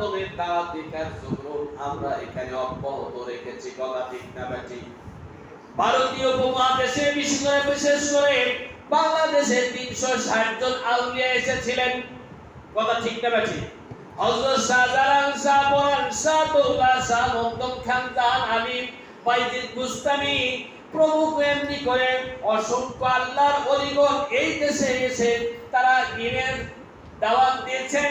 মাধ্যমে দাওয়াতি কার্যক্রম আমরা এখানে অব্যাহত রেখেছি। কথা ঠিক না বেঠিক? ভারতীয় উপমহাদেশে বিশেষ করে বাংলাদেশে 360 জন আউলিয়া এসেছিলেন। কথা ঠিক না বেঠিক? হযরত শাহজালাল, শাহ পরান, শাহ দৌলা, শাহ মখদুম খান, জাহান আমিন, বাইজিদ বুস্তামি প্রমুখ এমনি করে অসংখ্য আল্লাহর ওলিগণ এই দেশে এসে তারা দ্বীনের দাওয়াত দিয়েছেন।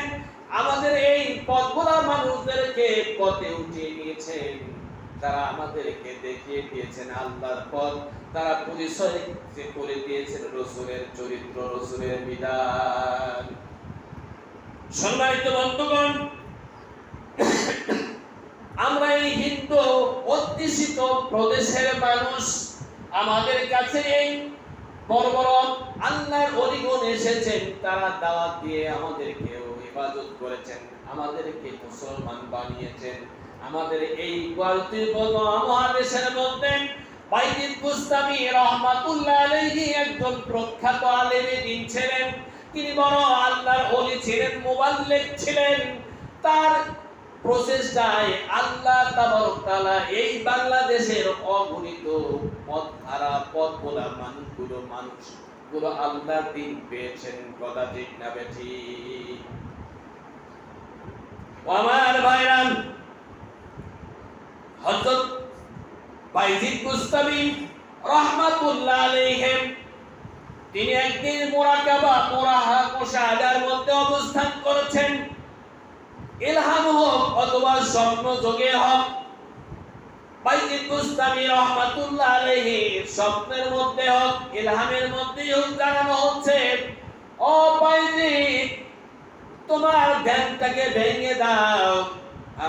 আমাদের এই পথভোলা মানুষদেরকে পথে উঠিয়ে নিয়েছেন। তারা আমাদেরকে দেখিয়ে দিয়েছেন আল্লাহর পথ। তারা পরিচয় করে দিয়েছেন রাসূলের চরিত্র, রাসূলের বিধান। সম্মানিত বন্ধুগণ, আমরা এই হিন্দু অধ্যুষিত প্রদেশের মানুষ, আমাদের কাছে এই বড় বড় আল্লাহর ওলিগণ এসেছেন। তারা দাওয়াত দিয়ে আমাদেরকে ইবাদত করেছেন, আমাদেরকে মুসলমান বানিয়েছেন। আমাদের এই মহাদেশের মধ্যে বাইজিদ বুস্তামি রাহমাতুল্লাহ আলাইহি একজন প্রখ্যাত আলেমে দ্বীন ছিলেন। তিনি বড় আল্লাহর ওলি ছিলেন, মুবাল্লিগ ছিলেন। তার প্রচেষ্টায় আল্লাহ তাবারক তাআলা এই বাংলাদেশের অগণিত পথভোলা মানুষগুলো আল্লাহর দ্বীন পেয়েছেন। কথা ঠিক না বেঠিক? আমার ভাইরা, হযরত বাইজিদ বুস্তামি রাহমাতুল্লাহ আলাইহি তিনি একদিন মুশাহাদার মধ্যে অবস্থান করেছেন। ইলহাম হোক অথবা স্বপ্ন যোগে হোক, বাইজিদ বুস্তামি রাহমাতুল্লাহ আলাইহি স্বপ্নের মধ্যে হোক, ইলহামের মধ্যে হোক, জানানো হচ্ছে, ও বাইজিদ, তোমার ধ্যানটাকে ভেঙে দাও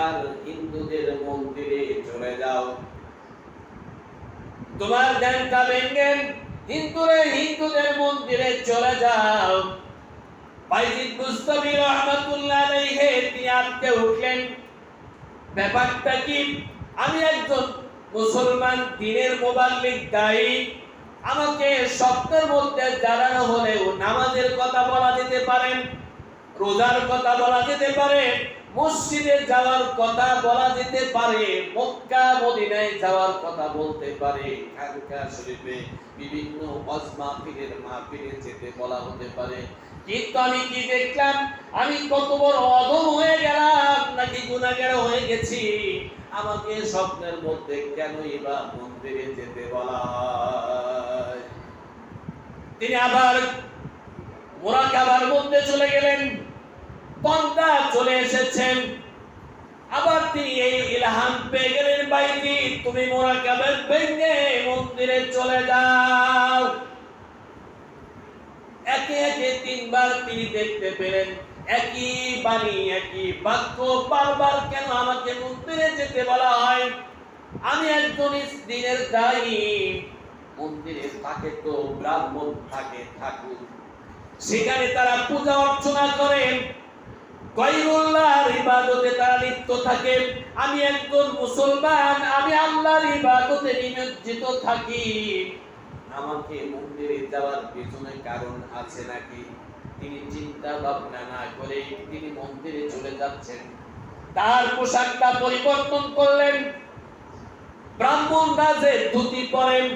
আর হিন্দুদের মন্দিরে চলে যাও। তোমার ধ্যানটা ভেঙে হিন্দুদের মন্দিরে চলে যাও। বাইজিদ বুস্তামি রাহমাতুল্লাহ আলাইহি তিনি আটকে উঠলেন, ব্যাপারটা কি? আমি একজন মুসলমান, দ্বীনের মুবাল্লিগ, দায়ী। আমাকে স্বপ্নের মধ্যে জানানো হলেও নামাজের কথা বলা যেতে পারে, রোজার কথা বলা যেতে পারে, মসজিদে যাওয়ার কথা বলা যেতে পারে, মক্কা মদিনায় যাওয়ার কথা বলতে পারে, খানকা শরীফে বিভিন্ন ওয়াজ মাহফিলে যেতে বলা হতে পারে। কিন্তু আমি কি দেখলাম? আমি কত বড় অধম হয়ে গেলাম, নাকি গুনাহগার হয়ে গেছি? আমাকে স্বপ্নের মধ্যে কেনই বা মন্দিরে যেতে বলা হয়? তিনি আবার মুরাকাবার মধ্যে চলে গেলেন। তন্দ্রা চলে এসেছেন। আবার তিনি এই ইলহাম পেয়ে গেলেন, বাইজিদ, তুমি মুরাকাবার ভেঙে মন্দিরে চলে যাও। একে একে 3 বার তিনি দেখতে পেলেন একই বাণী, একই বাক্য বারবার কেন আমাকে মন্দিরে যেতে বলা হয়? আমি একজন দ্বীনের দায়ী। মন্দিরে থাকে তো ব্রাহ্মণ থাকে, ঠাকুর, সেখানে তারা পূজা অর্চনা করেন, গায়রুল্লাহর ইবাদতে তারা লিপ্ত থাকে। আমি একজন মুসলমান, আমি আল্লাহর ইবাদতে নিমজ্জিত থাকি। আমাকে মন্দিরে যাওয়ার পেছনে কারণ আছে নাকি? তিনি চিন্তা ভাবনা না করে তিনি মন্দিরে চলে যাচ্ছেন। তার পোশাকটা পরিবর্তন করলেন। ব্রাহ্মণরা যে ধুতি পরেন,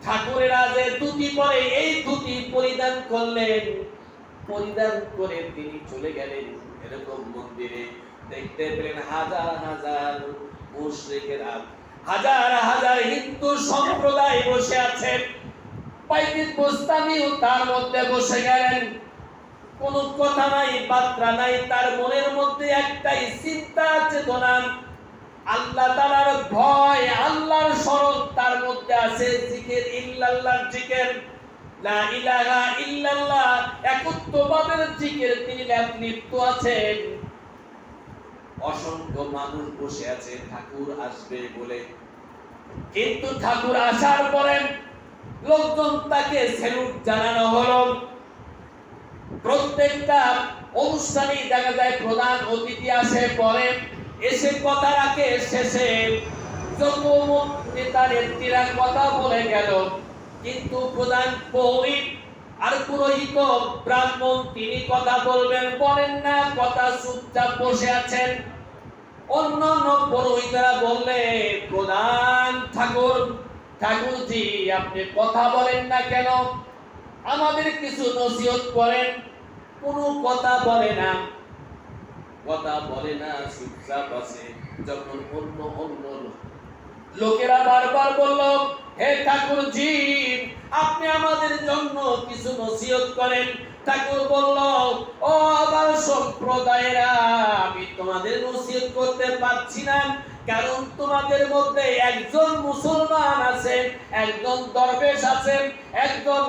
ঠাকুরেরা যে ধুতি পরে, এই ধুতি পরিধান করলেন। পরিধান করে তিনি চলে গেলেন এরকম মন্দিরে। দেখতে পেলেন হাজার হাজার মুশরিকেরা, হাজার হাজার হিন্দু সম্প্রদায় বসে আছেন। বাইজিদ বুস্তামিও তার মধ্যে বসে গেলেন। কোনো কথা নাই, বার্তা নাই, তার মনের মধ্যে একটাই চিন্তা, চেতনা, আল্লাহ তাআলার ভয়, আল্লাহর স্মরণ তার মধ্যে আছে। জিকির, ইল্লাল্লাহর জিকির, লা ইলাহা ইল্লাল্লাহ, একত্ববাদের জিকির তিনি লিপ্ত আছেন। অসংখ্য মানুষ বসে আছে ঠাকুর আসবে বলে, কিন্তু ঠাকুর আসার পরে লোকজন তাকে স্যালুট জানানো হলো। প্রত্যেকটা অনুষ্ঠানে দেখা যায় প্রধান অতিথি আসে, পরে এসে কথা রাখে, শেষে যত নেতা নেত্রীরা কথা বলে গেল, কিন্তু প্রধান পৌরোহিত আর পুরোহিত ব্রাহ্মণ তিনি কথা বলবেন, বলেন না, কথা চুপচাপ বসে আছেন। অন্যান্য পুরোহিতরা বললে, প্রধান ঠাকুরজি আপনি কথা বলেন না কেন? আমাদের কিছু নসিহত করেন। কোনো কথা বলে না, চুপচাপ আছে। যখন অন্য লোকেরা বারবার বলল, হে ঠাকুরজি আপনি আমাদের জন্য কিছু নসিহত করেন। ঠাকুর বলল, ও আমার সম্প্রদায়েরা, আমি তোমাদের নসিহত করতে পারছি না, কারণ তোমাদের মধ্যে একজন মুসলমান আছে, একজন দরবেশ আছে, একজন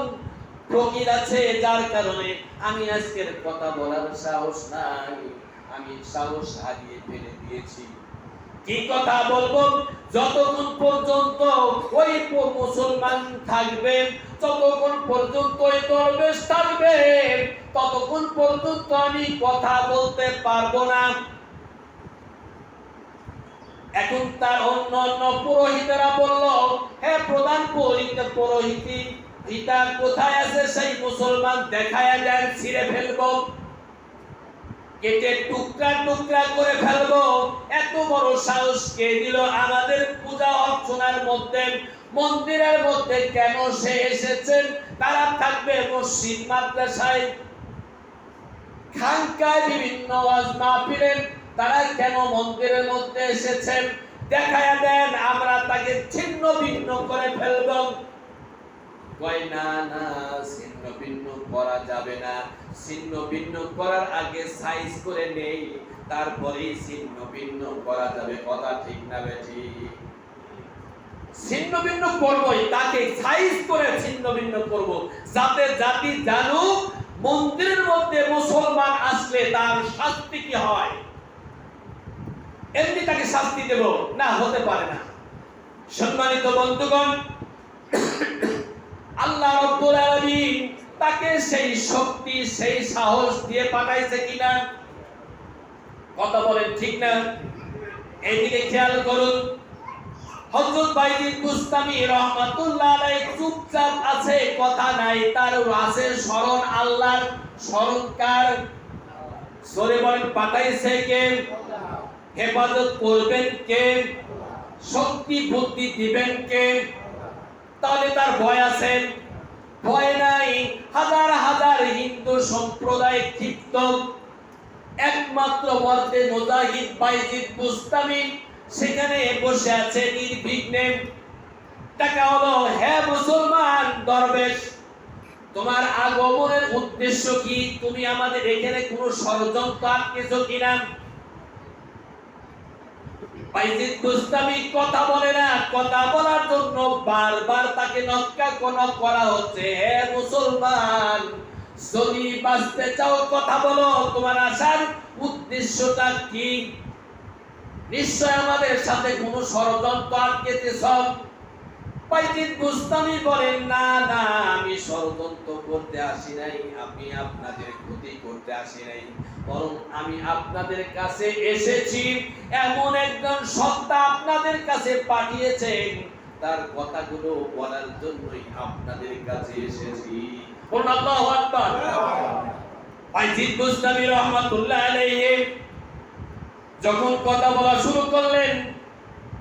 ফকির আছে, যার কারণে আমি আজকের কথা বলার সাহস নাই, আমি সাহস হারিয়ে ফেলে দিয়েছি। কি কথা বলবো? যতক্ষণ পর্যন্ত ওই মুসলমান থাকবে, যতক্ষণ পর্যন্ত ওই দরবেশ থাকবে, ততক্ষণ পর্যন্ত আমি কথা বলতে পারবো না। এখন তার অন্য পুরোহিতেরা বলল, হে প্রধান পুরোহিত কোথায় আছে সেই মুসলমান, দেখায়া দেন, ছিঁড়ে ফেলবো, কেটে টুকরা টুকরা করে ফেলবো। এত বড় সাহস কে দিল? আমাদের পূজা অর্চনার মধ্যে, মন্দিরের মধ্যে কেন সে এসেছেন? তারা থাকবে মসজিদ, মাদ্রাসায়, খানকায়, বিভিন্ন ওয়াজ মাহফিলে, তারা কেন মন্দিরের মধ্যে এসেছেন? দেখায়া দেন, আমরা তাকে ছিন্ন ভিন্ন করে ফেলব। কয় না না, ছিন্ন ভিন্ন করা যাবে না, ছিন্ন ভিন্ন করার আগে সাইজ করে নেই, তারপরেই ছিন্ন ভিন্ন করা যাবে। কথা ঠিক না বেঠি? ছিন্ন ভিন্ন করবই, তাকে সাইজ করে ছিন্ন ভিন্ন করব, যাতে জাতি জানুক মন্দিরের মধ্যে মুসলমান আসলে তার শাস্তি কি হয়। এমনি তাকে শাস্তি দেব না, হতে পারে না। সম্মানিত বন্ধুগণ, আল্লাহ রাব্বুল আলামিন তাকে সেই শক্তি, সেই সাহস দিয়ে পাঠাইছে কিনা? কথা বলেন ঠিক না? এইদিকে খেয়াল করুন। হযরত বাইজিদ বুস্তামি রাহমাতুল্লাহ আলাইহি চুপচাপ আছে, কথা নাই, তার আছে স্মরণ, আল্লাহর স্মরণ। কার? সরে বলেন, পাঠাইছে কে? হেফাজত করবেন কে? শক্তি বুদ্ধি দিবেন কে? তাহলে তার ভয় আছে? ভয় নাই। হাজার হাজার হিন্দু সম্প্রদায় ক্ষিপ্ত, একমাত্র মর্দে মুজাহিদ বাইজিদ বুস্তামি সেখানে বসে আছে নির্বিঘ্নে। টাকা হলো, হে মুসলমান দরবেশ, তোমার আগমনের উদ্দেশ্য কি? তুমি আমাদের এখানে কোনো ষড়যন্ত্র আটকেছো কিনা? বাইজিদ বুস্তামি কথা বলে না। কথা বলার জন্য বারবার তাকে নক্কা করা হচ্ছে। হে মুসলমান, যদি বাঁচতে চাও কথা বলো, তোমার আসার উদ্দেশ্যটা কি? নিশ্চয় আমাদের সাথে কোনো ষড়যন্ত্র আটকেতেছ। বাইজিদ বুস্তামি বলেন, না না, আমি ষড়যন্ত্র করতে আসি নাই, আমি আপনাদের ক্ষতি করতে আসি নাই, বরং আমি আপনাদের কাছে এসেছি, এমন একজন সত্তা আপনাদের কাছে পাঠিয়েছেন, তার কথাগুলো বলার জন্যই আপনাদের কাছে এসেছি। বলুন আল্লাহু আকবার। বাইজিদ বুস্তামি রাহমাতুল্লাহ আলাইহি যখন কথা বলা শুরু করলেন,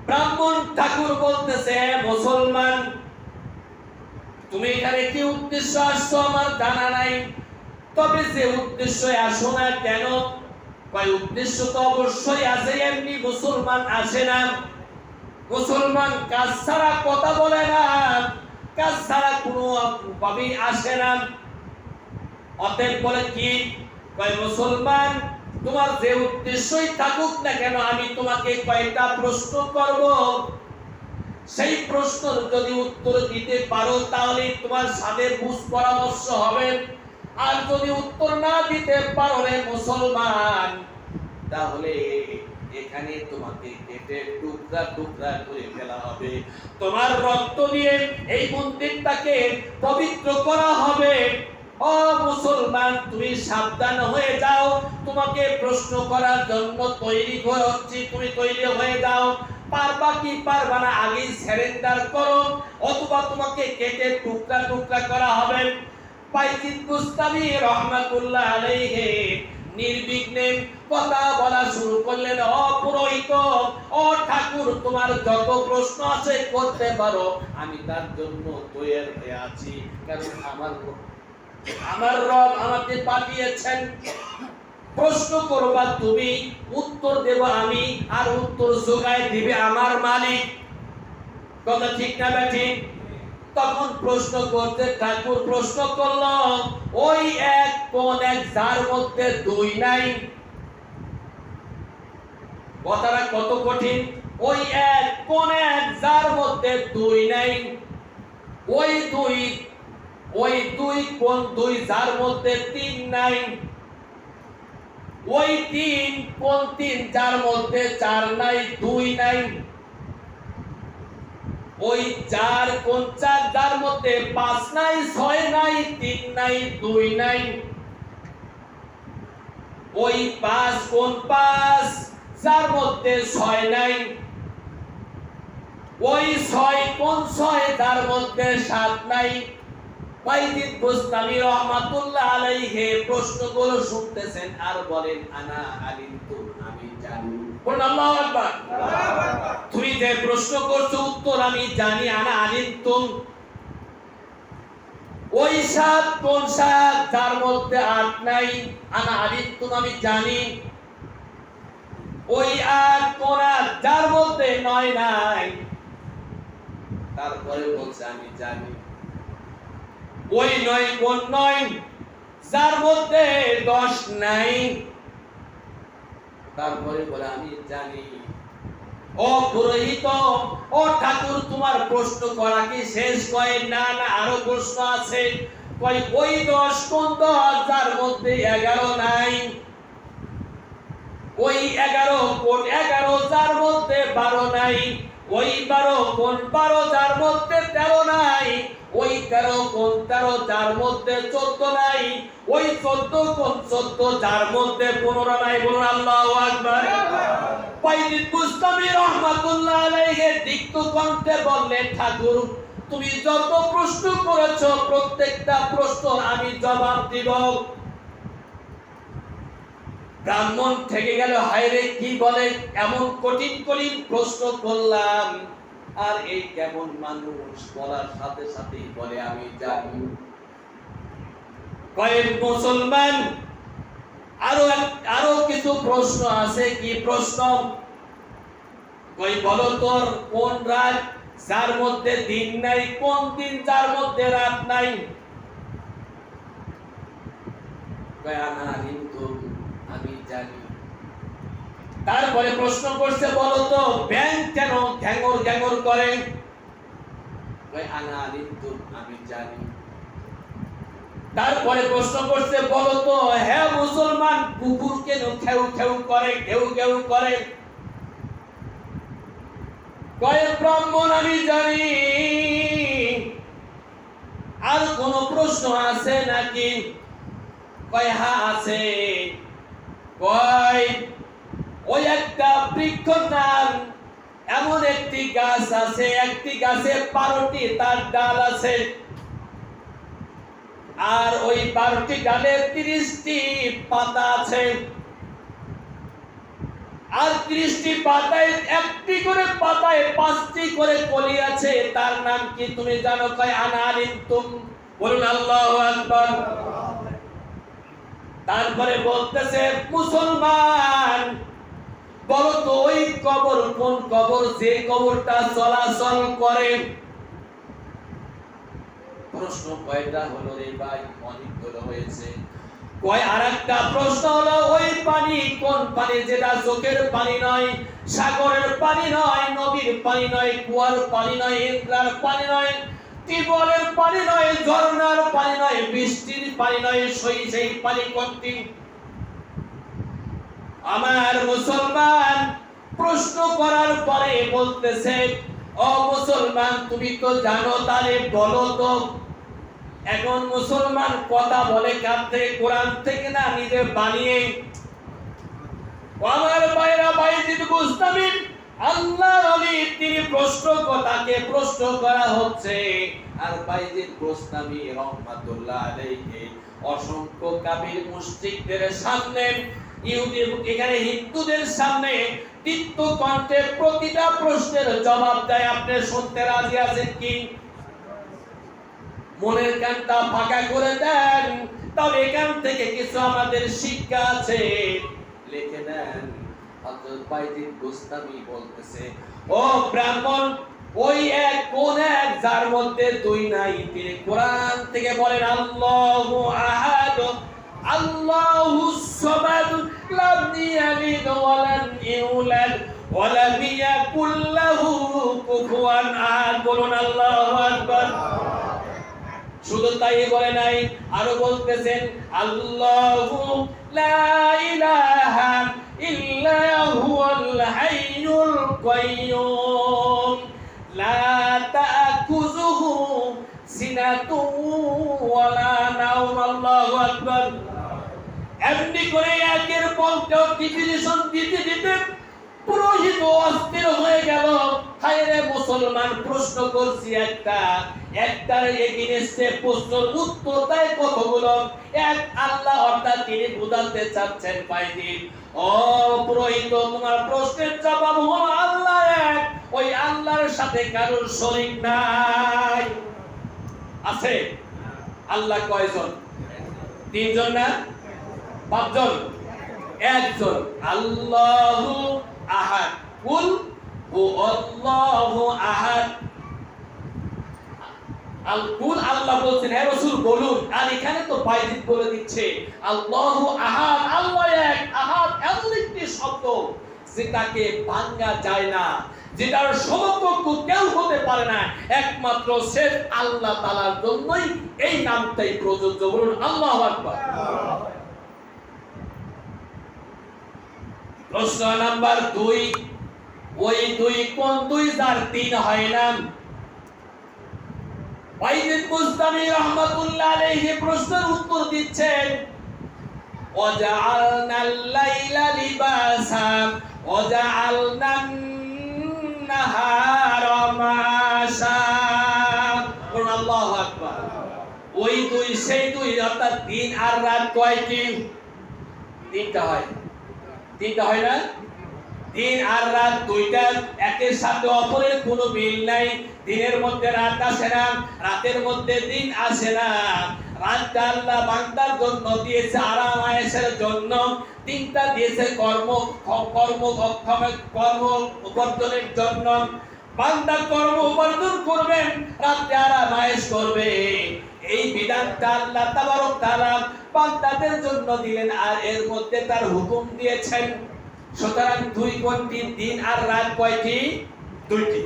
ব্রাহ্মণ ঠাকুর বলতেছে, মুসলমান তুমি এখানে কি উদ্দেশ্য আসছো আমার জানা নাই, তবে যে উদ্দেশ্যে আসো না কেন, কয় উদ্দেশ্য তো অবশ্যই আছে, এমনি মুসলমান আসে না। মুসলমান কাজ ছাড়া কথা বলে না, কাজ ছাড়া কোনো ভাবেই আসে না। অতএব বলে কি? কয় মুসলমান তোমার যে উদ্দেশ্যই থাকুক না কেন, আমি তোমাকে কয়েকটা প্রশ্ন করব, সেই প্রশ্নের যদি উত্তর দিতে পারো তাহলে তোমার সাথে বুঝ পরামর্শ হবে, আর যদি উত্তর না দিতে পারো রে মুসলমান, তাহলে এখানে তোমাকে কেটে টুকরা টুকরা করে ফেলা হবে, তোমার রক্ত দিয়ে এই মন্দিরটাকে পবিত্র করা হবে। ও মুসলমান, তুমি সাবধান হয়ে যাও, তোমাকে প্রশ্ন করার জন্য তৈরি হচ্ছি, তুমি তৈরি হয়ে যাও। পারবা কি পারবা না আগেই সারেন্ডার করো, অথবা তোমাকে কেটে টুকরা টুকরা করা হবে। বাইজিদ বুস্তামি রাহমাতুল্লাহ আলাইহি নির্বিঘ্নে কথা বলা শুরু করলেন। অপুরোহিত পুরোহিত, ও ঠাকুর তোমার যত প্রশ্ন আছে করতে পারো, আমি তার জন্য তৈরি হয়ে আছি। কারণ আমার রব আমাকে পাঠিয়েছেন, প্রশ্ন করবা তুমি, উত্তর দেব আমি, আর উত্তর যোগায় দিবে আমার মালিক। কথা ঠিক না ঠিক? তখন প্রশ্ন করতে ঠাকুর প্রশ্ন করলো, ওই এক কোন এক যার মধ্যে দুই নাই। কথাটা কত কঠিন। ওই এক কোন এক যার মধ্যে দুই নাই। ওই দুই কোন দুই যার মধ্যে তিন নাই। ওই তিন কোন তিন যার মধ্যে চার নাই, দুই নাই। ওই চার কোন চার যার মধ্যে পাঁচ নাই, ছয় নাই, তিন নাই, দুই নাই। ওই পাঁচ কোন পাঁচ যার মধ্যে ছয় নাই। ওই ছয় কোন ছয় যার মধ্যে সাত নাই। ওয়াইজিদ বুস্তামি রাহমাতুল্লাহ আলাইহি প্রশ্নগুলো শুনতেছেন আর বলেন, আনা আলিমতু, আমি জানি। বলুন আল্লাহু আকবার। তুমি যে প্রশ্ন করছো উত্তর আমি জানি, আনা আলিমতু। ওই সাত কোন সাত যার মধ্যে আট নাই, আনা আলিমতু, আমি জানি। ওই আট কোন আট যার মধ্যে নয় নাই, তারপরে বলছে আমি জানি। ওই নয় কোন নয় যার মধ্যে 10 নাই, তারপরে বলে আমি জানি। ও পুরোহিত, ও ঠাকুর তোমার প্রশ্ন করা কি শেষ? কয় না না, আরো প্রশ্ন আছে। কয় ওই 10 কোন 10 যার মধ্যে 11 নাই। ওই 11 কোন 11 যার মধ্যে 12 নাই। ওই 12 কোন 12 যার মধ্যে 13 নাই। ওই 13 কোন 13 যার মধ্যে 14 নাই। ওই 14 কোন 14 যার মধ্যে 15 নাই। বলুন আল্লাহু আকবার। ওয়াইজিদ বুস্তামি রাহমাতুল্লাহ আলাইহি তিক্ত কণ্ঠে বললেন, ঠাকুর তুমি যত প্রশ্ন করেছো প্রত্যেকটা প্রশ্ন আমি জবাব দিব। ব্রাহ্মণ থেকে গেল, হায়রে কি বলে, এমন কঠিন কঠিন প্রশ্ন করলাম, আর এই কেমন মানুষ বলার সাথে সাথেই বলে আমি জানি। কয়েক মুসলমান, আরো কিছু প্রশ্ন আছে। কি প্রশ্ন? কই বলো তোর কোন রাত যার মধ্যে দিন নাই, কোন দিন যার মধ্যে রাত নাই। কয় আনা কিন্তু আমি জানি। তারপরে প্রশ্ন করছে, বলো তো ব্যাংক কেন ঘ্যাঙ্গর ঘ্যাঙ্গর করে? কয় আনা কিন্তু আমি জানি। তারপরে প্রশ্ন করছে, বলো তো হ্যাঁ মুসলমান কুকুর কেন খেউ খেউ করে, ঘেউ ঘেউ করে? কয় ব্রাহ্মণ আমি জানি। আর কোন প্রশ্ন আছে নাকি? কয় হ্যাঁ আছে। কয় ওই একটা বৃক্ষ নাম, এমন একটি গাছ আছে, একটি গাছে 12টি তার ডাল আছে, আর ওই 12টি ডালে 30টি পাতা আছে, আর 30টি পাতায় একটি করে পাতায় 5টি করে কলি আছে। তার নাম কি তুমি জানো? কয় আনা আলিমতুম। বলুন আল্লাহু আকবার। তারপরে বলতেছে, মুসলমান বলো তো ওই কবর কোন কবর, যে কবরটা চলাচল করে? প্রশ্ন কয়টা হলো রে ভাই? অনেকগুলো হয়েছে। কয় আরেকটা প্রশ্ন হলো, ওই পানি কোন পানি যেটা চোখের পানি নয়, সাগরের পানি নয়, নদীর পানি নয়, কুয়ার পানি নয়, ইন্দ্রার পানি নয়, টিউবওয়েলের পানি নয়, ঝর্ণার পানি নয়, বৃষ্টির পানি নয়, সেই পানি কোনটি? আমার মুসলমান প্রশ্ন করার পরে বলতেছে, ও মুসলমান তুমি তো জানো, তাহলে বলো তো। এখন মুসলমান কথা বলে কার থেকে? কোরআন থেকে না নিজে বানিয়ে? আমার ভাইরা, ওয়াইজিদ বুস্তামি আল্লাহর ওলি, তিনি তাকে প্রশ্ন করা হচ্ছে। আর ওয়াইজিদ বুস্তামি রাহমাতুল্লাহ আলাইহি অসংখ্য কাফির মুশরিকদের সামনে, এখানে হিন্দুদের সামনে তিক্ত কণ্ঠে প্রতিটা প্রশ্নের জবাব দেয়। আপনি শুনতে রাজি আছেন কি? মনের কানটা ফাঁকা করে দেন, তবে এখান থেকে কিছু আমাদের শিক্ষা আছে, লিখে নেন। হযরত বাইজিদ বুস্তামি বলতেছে, ও ব্রাহ্মণ, ওই এক কোন এক যার মধ্যে দুই নাই, তিনি কোরআন থেকে বলেন আল্লাহু আহাদ আল্লাহুস সামাদ লাম ইয়ালিদ ওয়া লাম ইউলাদ ওয়া লাম ইয়াকুল লাহু কুফুয়ান আহাদ। বলুন আল্লাহু আকবার। শুধু তাই বলে নাই, আরো বলতেছেন আল্লাহু লা ইলাহা ইল্লা হুয়াল হাইয়ুল কাইয়্যুম লা তা'খুযুহু সিনাতুন ওয়া লা নাওম। আল্লাহু আকবার। এমনি করে একের পর এক ডিফিনিশন দিতে দিতে পুরোহিত অস্থির হয়ে গেল। হায়রে মুসলমান, প্রশ্ন করছি একটার এগেইনস্টে প্রশ্নের উত্তর দেয় কতগুলো। এক আল্লাহ, অর্থাৎ তিনি বুঝাতে চাচ্ছেন বাইজিদ, ও পুরোহিত, তোমার প্রশ্নের জবাব হলো আল্লাহ এক, ওই আল্লাহর সাথে কারোর শরীক নাই। আছে? আল্লাহ কয়জন? তিনজন না পাঁচজন? একজন। আল্লাহু আহাদ। কুল হুয়াল্লাহু আহাদ। কুল আল্লাহ বলছেন, হে রাসূল বলুন। আর এখানে তো বাইজিদ বলে দিচ্ছে আল্লাহু আহাদ, আল্লাহ এক। আহাদ এমন একটি শব্দ যেটাকে ভাঙা যায় না, যেটার সমকক্ষ কেউ হতে পারে না, একমাত্র সেফ আল্লাহ তাআলার জন্যই এই নামটাই প্রযোজ্য। বলুন আল্লাহু আকবার। প্রশ্ন নাম্বার 2, ওই দুই কোন দুই যার তিন হয় না? বাইজিদ বুস্তামি রাহমাতুল্লাহ আলাইহি প্রশ্নের উত্তর দিচ্ছেন, ওয়াজআলনাল লাইলা লিবাসা ওয়াজআলনান নাহারা মাশা। বলুন আল্লাহু আকবার। ওই দুই, সেই দুই, অর্থাৎ দিন আর রাত কয়টি? তিনটা হয়। তিনটা হয় না? দিন আর রাত দুইটা, একের সাথে অপরের কোনো মিল নাই। দিনের মধ্যে রাত আসে না, রাতের মধ্যে দিন আসে না। রাতটা আল্লাহ বান্দার জন্য দিয়েছে আরাম আয়েশের জন্য, দিনটা দিয়েছে কর্ম উপার্জনের জন্য। বান্দা কর্ম উপার্জন করবেন, রাতে আরাম আয়েশ করবে। এই বিধানটা আল্লাহ তাবারক তাআলা বান্দাদের জন্য দিলেন, আর এর মধ্যে তার হুকুম দিয়েছেন। সুতরাং দুই কোনটি? দিন আর রাত কয়টি? দুইটি।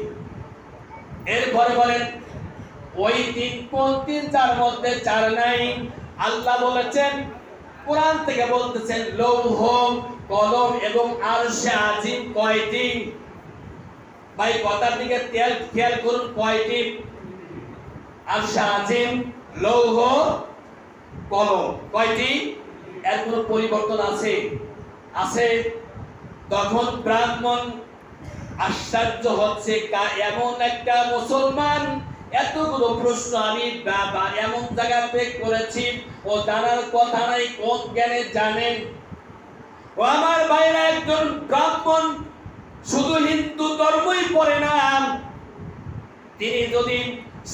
এরপরে বলেন ওই দিন কোন দিন যার মধ্যে চার নাই? আল্লাহ বলেছেন, কোরআন থেকে বলতেছেন লৌহ, কলম এবং আরশে আজিম কয়টি? ভাই কথার দিকে খেয়াল করুন, কয়টি? আরশে আজিম, লৌহ, কলম, কয়টি? এর কোনো পরিবর্তন আছে? আছে। তখন ব্রাহ্মণ আশ্চর্য হচ্ছে, এমন একটা মুসলমান এতগুলো প্রশ্ন আমি এমন জায়গাতে করেছি, ও জানার কথা নাই, কোন জ্ঞানে জানেন? ও আমার ভাইরা, একজন ব্রাহ্মণ শুধু হিন্দু ধর্মই পড়ে না,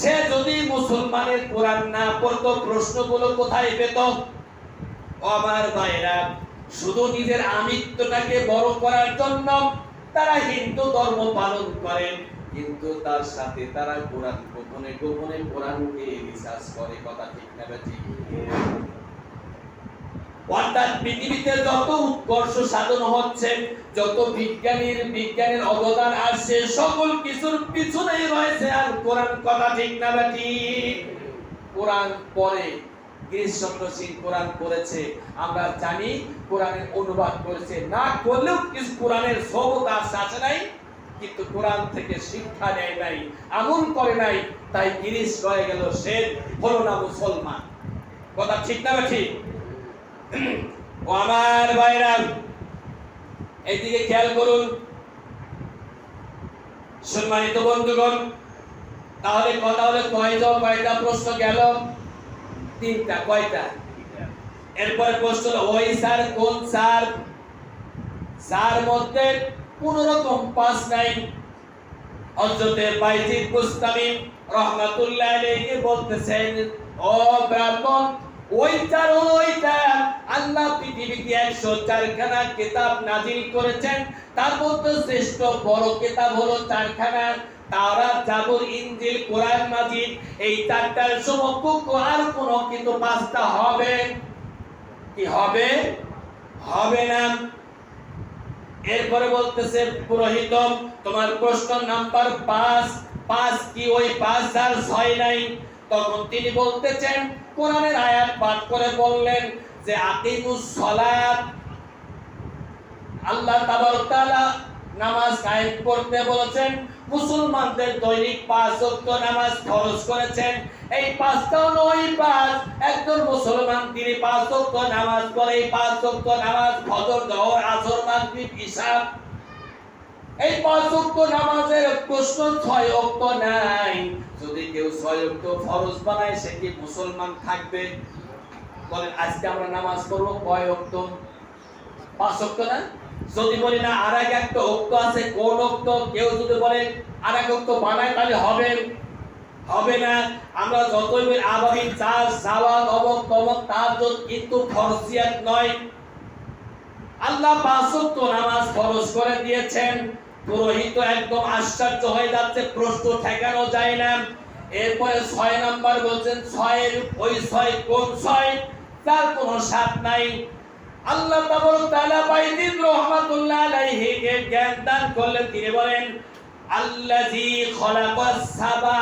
সে যদি মুসলমানের কোরআন না পড়তো, প্রশ্নগুলো কোথায় পেত? ও আমার ভাইরা, শুধু নিজের আমিত্বটাকে বড় করার জন্য তারা হিন্দু ধর্ম পালন করেন, কিন্তু তার সাথে তারা কোরআন গোপনে গোপনে কোরআনকে রিসার্চ করে। কথা ঠিক না ঠিক? অর্থাৎ পৃথিবীতে যত উৎকর্ষ সাধন হচ্ছে, যত বিজ্ঞানের অবদান আসছে, সকল কিছুর পিছনেই রয়েছে আর কোরআন। কথা ঠিক না ঠিক? কোরআন পড়ে, গিরিশচন্দ্র সিং কোরআন পড়েছে, আমরা জানি কোরআনের অনুবাদ করেছে, না করলেও কিছু কোরআনের সবক আছে নাই, কিন্তু কোরআন থেকে শিক্ষা নেয় নাই, আমল করে নাই, তাই গিরিশ রয়ে গেল, সে হলো না মুসলমান। কথা ঠিক না ঠিক? ও আমার ভাইরা, এইদিকে খেয়াল করুন সম্মানিত বন্ধুগণ। তাহলে কথা হলে কয়টা প্রশ্ন গেল? তিনটা। কয়টা? এরপরে প্রশ্ন হলো ওই স্যার কোন স্যার? স্যার মধ্যে কোন রকম পাস নাই। হযরতে বাইজিদ বুস্তামি রাহমাতুল্লাহ আলাইহি বলতেছেন, ও ব্রাহ্মণ, ওইটা আল্লাহ পৃথিবীতে 104 খানা কিতাব নাজিল করেছেন, তার মধ্যে শ্রেষ্ঠ বড় কিতাব হলো 4 খানা, তাওরাত, জাবুর, ইনজিল, কোরআন মাজিদ। এই 4টার সমকক্ষ আর কোন কিন্তু 5টা হবে কি হবে? হবে না। এরপরে বলতেছে, পুরোহিত, তোমার প্রশ্ন নাম্বার 5 কি ওই 5 আর 6 নাই? তখন তিনি বলতেছেন, কোরআনের আয়াত পাঠ করে বললেন যে আকিমুস সালাত, আল্লাহ তাবারক তাআলা নামাজ কায়েম করতে বলেছেন, মুসলমানদের দৈনিক 5 ওয়াক্ত নামাজ ফরজ করেছেন। এই 5টাও নয় 5, একজন মুসলমান তিনি 5 ওয়াক্ত নামাজ পড়ে। এই 5 ওয়াক্ত নামাজ ফজর, যোহর, আসর, মাগরিব, ইশা, এই 5 ওয়াক্ত নামাজের প্রশ্ন 6 ওয়াক্ত নাই। যদি কেউ 6 ওয়াক্ত ফরজ বানায় সে কি মুসলমান থাকবে? বলেন, আজকে আমরা নামাজ পড়ব কয় ওয়াক্ত? 5 ওয়াক্ত না? যদি বলি না আর একটা ওয়াক্ত আছে, কোন ওয়াক্ত? কেউ যদি বলে আর এক ওয়াক্ত বানায় তাহলে হবে না। আমরা যতই বলি আবাবিল, চাষ, সাওয়াল, অবক, তমক, তাহাজ্জুদ, কিন্তু ফরজিয়াত নয়। আল্লাহ 5 ওয়াক্ত নামাজ ফরজ করে দিয়েছেন। পুরোহিত একদম আশ্চর্য হয়ে যাচ্ছে, প্রশ্ন ঠেকানো যায় না। এরপরে 6 নাম্বার বলছেন, 6 ওই 6 কোন 6? তার কোনো স্বাদ নাই। আল্লাহ তাবারক তাআলা বাইজিদ রাহমাতুল্লাহ আলাইহি কে জ্ঞান দান করলেন। তিনি বলেন, আল্লাযী খালাকাস সাবা